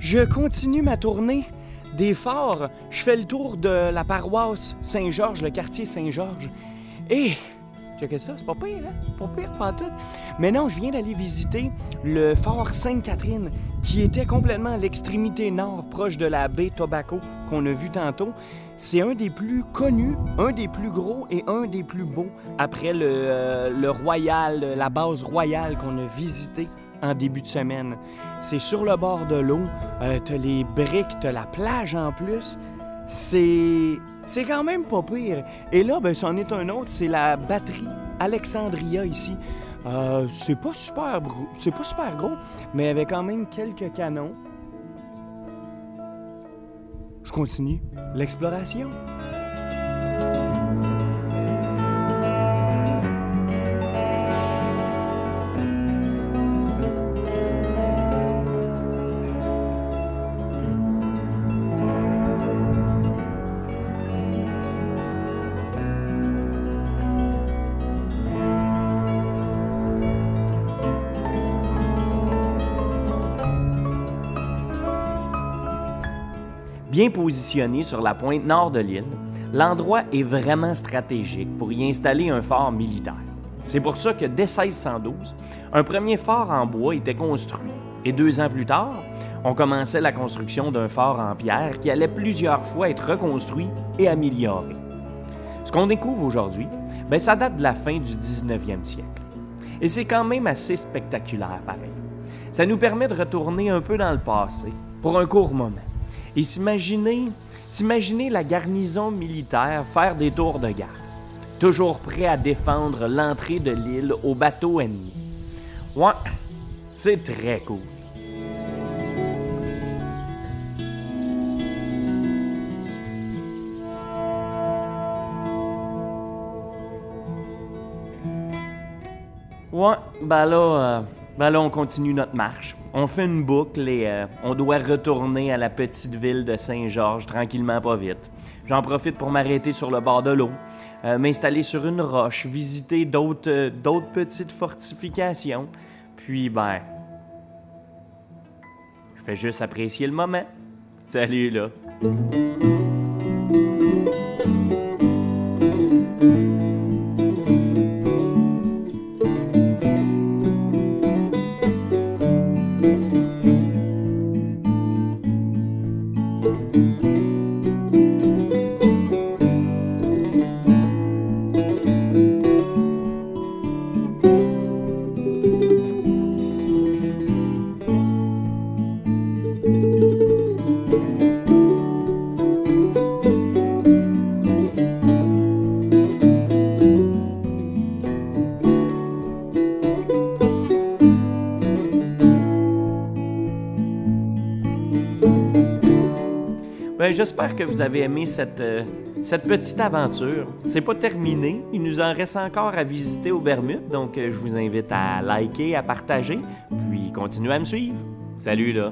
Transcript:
Je continue ma tournée des forts. Je fais le tour de la paroisse Saint-Georges, le quartier Saint-Georges. Et, checkez ça, c'est pas pire, hein? Pas pire, pas tout. Mais non, je viens d'aller visiter le fort Sainte-Catherine, qui était complètement à l'extrémité nord, proche de la baie Tobacco, qu'on a vu tantôt. C'est un des plus connus, un des plus gros et un des plus beaux, après le Royal, la base royale qu'on a visité en début de semaine. C'est sur le bord de l'eau, t'as les briques, t'as la plage en plus. C'est quand même pas pire. Et là, ben, c'en est un autre, c'est la batterie Alexandria ici. C'est pas super gros, mais avait quand même quelques canons. Je continue l'exploration. Bien positionné sur la pointe nord de l'île, l'endroit est vraiment stratégique pour y installer un fort militaire. C'est pour ça que dès 1612, un premier fort en bois était construit et 2 ans plus tard, on commençait la construction d'un fort en pierre qui allait plusieurs fois être reconstruit et amélioré. Ce qu'on découvre aujourd'hui, ben, ça date de la fin du 19e siècle. Et c'est quand même assez spectaculaire pareil. Ça nous permet de retourner un peu dans le passé pour un court moment. Et s'imaginer la garnison militaire faire des tours de garde, toujours prêt à défendre l'entrée de l'île aux bateaux ennemis. Ouais, c'est très cool. Ouais, ben là, on continue notre marche. On fait une boucle et on doit retourner à la petite ville de Saint-Georges tranquillement, pas vite. J'en profite pour m'arrêter sur le bord de l'eau, m'installer sur une roche, visiter d'autres petites fortifications. Puis, ben, je fais juste apprécier le moment. Salut, là! Ben, j'espère que vous avez aimé cette petite aventure. C'est pas terminé, il nous en reste encore à visiter aux Bermudes, donc je vous invite à liker, à partager, puis continuez à me suivre. Salut là!